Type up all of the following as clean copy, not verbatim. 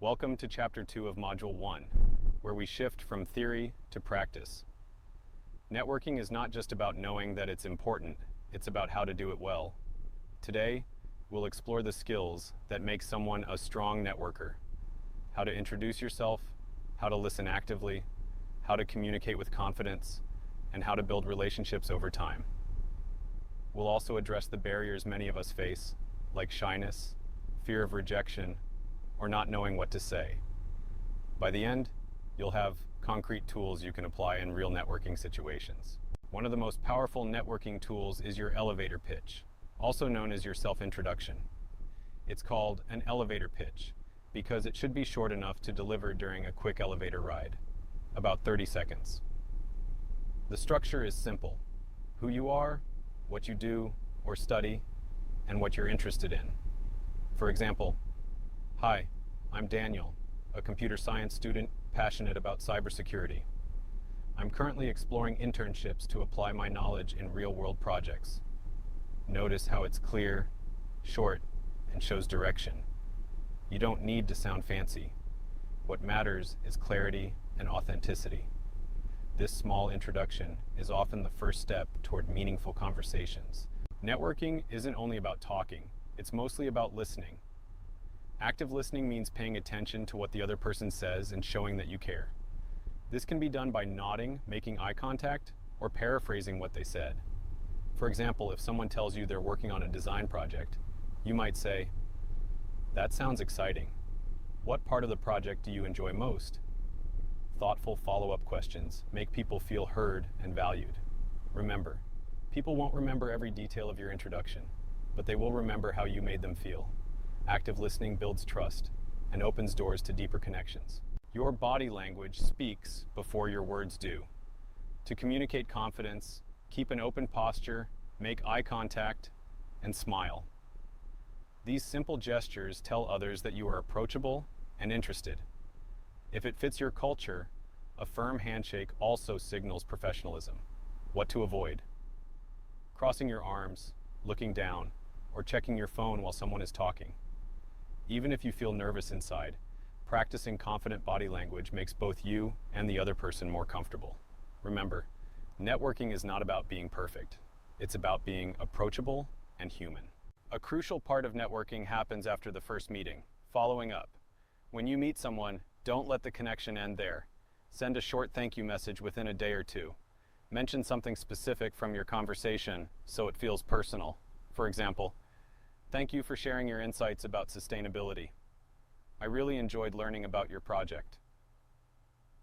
Welcome to Chapter 2 of Module 1, where we shift from theory to practice. Networking is not just about knowing that it's important, it's about how to do it well. Today, we'll explore the skills that make someone a strong networker. How to introduce yourself, how to listen actively, how to communicate with confidence, and how to build relationships over time. We'll also address the barriers many of us face, like shyness, fear of rejection, or not knowing what to say. By the end, you'll have concrete tools you can apply in real networking situations. One of the most powerful networking tools is your elevator pitch, also known as your self-introduction. It's called an elevator pitch because it should be short enough to deliver during a quick elevator ride, about 30 seconds. The structure is simple: who you are, what you do or study, and what you're interested in. For example, "Hi, I'm Daniel, a computer science student passionate about cybersecurity. I'm currently exploring internships to apply my knowledge in real-world projects." Notice how it's clear, short, and shows direction. You don't need to sound fancy. What matters is clarity and authenticity. This small introduction is often the first step toward meaningful conversations. Networking isn't only about talking, it's mostly about listening. Active listening means paying attention to what the other person says and showing that you care. This can be done by nodding, making eye contact, or paraphrasing what they said. For example, if someone tells you they're working on a design project, you might say, "That sounds exciting. What part of the project do you enjoy most?" Thoughtful follow-up questions make people feel heard and valued. Remember, people won't remember every detail of your introduction, but they will remember how you made them feel. Active listening builds trust and opens doors to deeper connections. Your body language speaks before your words do. To communicate confidence, keep an open posture, make eye contact, and smile. These simple gestures tell others that you are approachable and interested. If it fits your culture, a firm handshake also signals professionalism. What to avoid: crossing your arms, looking down, or checking your phone while someone is talking. Even if you feel nervous inside, practicing confident body language makes both you and the other person more comfortable. Remember, networking is not about being perfect. It's about being approachable and human. A crucial part of networking happens after the first meeting, following up. When you meet someone, don't let the connection end there. Send a short thank you message within a day or two. Mention something specific from your conversation so it feels personal. For example, "Thank you for sharing your insights about sustainability. I really enjoyed learning about your project."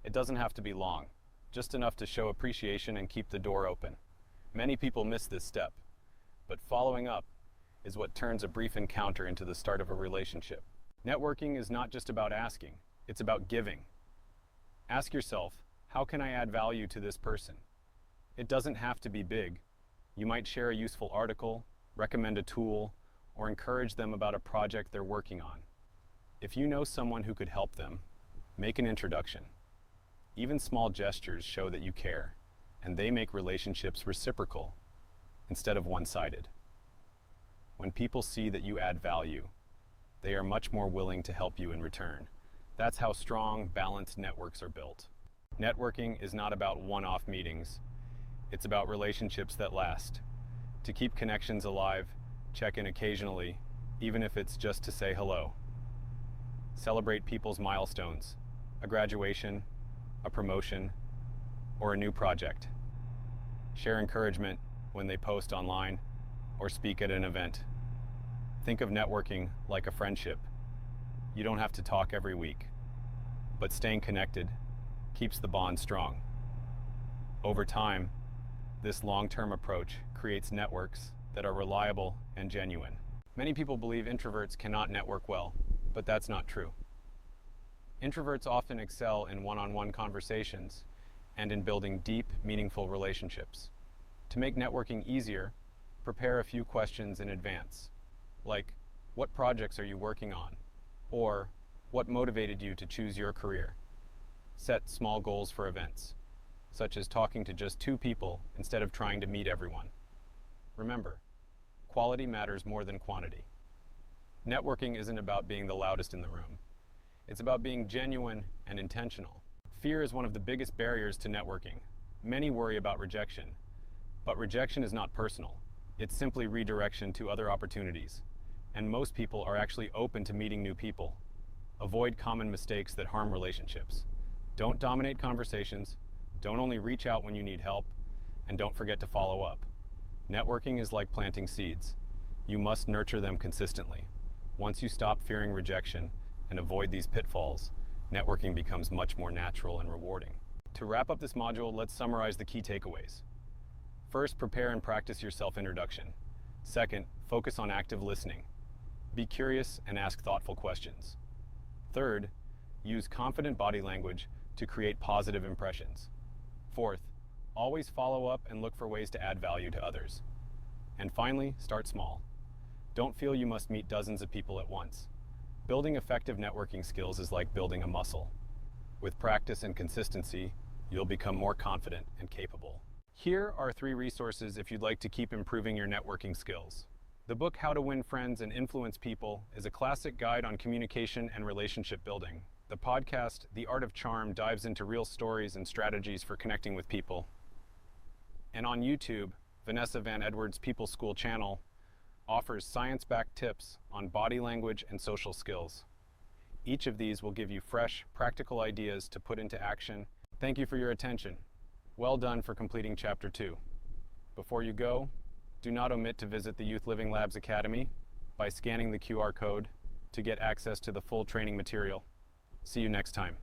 It doesn't have to be long, just enough to show appreciation and keep the door open. Many people miss this step, but following up is what turns a brief encounter into the start of a relationship. Networking is not just about asking, it's about giving. Ask yourself, how can I add value to this person? It doesn't have to be big. You might share a useful article, recommend a tool, or encourage them about a project they're working on. If you know someone who could help them, make an introduction. Even small gestures show that you care, and they make relationships reciprocal instead of one-sided. When people see that you add value, they are much more willing to help you in return. That's how strong, balanced networks are built. Networking is not about one-off meetings. It's about relationships that last. To keep connections alive, check in occasionally, even if it's just to say hello. Celebrate people's milestones, a graduation, a promotion, or a new project. Share encouragement when they post online or speak at an event. Think of networking like a friendship. You don't have to talk every week, but staying connected keeps the bond strong. Over time, this long-term approach creates networks that are reliable and genuine. Many people believe introverts cannot network well, but that's not true. Introverts often excel in one-on-one conversations and in building deep, meaningful relationships. To make networking easier, prepare a few questions in advance, like, what projects are you working on? Or, what motivated you to choose your career? Set small goals for events, such as talking to just 2 people instead of trying to meet everyone. Remember, quality matters more than quantity. Networking isn't about being the loudest in the room. It's about being genuine and intentional. Fear is one of the biggest barriers to networking. Many worry about rejection, but rejection is not personal. It's simply redirection to other opportunities. And most people are actually open to meeting new people. Avoid common mistakes that harm relationships. Don't dominate conversations. Don't only reach out when you need help. And don't forget to follow up. Networking is like planting seeds. You must nurture them consistently. Once you stop fearing rejection and avoid these pitfalls, networking becomes much more natural and rewarding. To wrap up this module, let's summarize the key takeaways. First, prepare and practice your self-introduction. Second, focus on active listening. Be curious and ask thoughtful questions. Third, use confident body language to create positive impressions. Fourth, always follow up and look for ways to add value to others. And finally, start small. Don't feel you must meet dozens of people at once. Building effective networking skills is like building a muscle. With practice and consistency, you'll become more confident and capable. Here are 3 resources if you'd like to keep improving your networking skills. The book How to Win Friends and Influence People is a classic guide on communication and relationship building. The podcast, The Art of Charm, dives into real stories and strategies for connecting with people. And on YouTube, Vanessa Van Edwards' People School channel offers science-backed tips on body language and social skills. Each of these will give you fresh, practical ideas to put into action. Thank you for your attention. Well done for completing Chapter 2. Before you go, do not omit to visit the Youth Living Labs Academy by scanning the QR code to get access to the full training material. See you next time.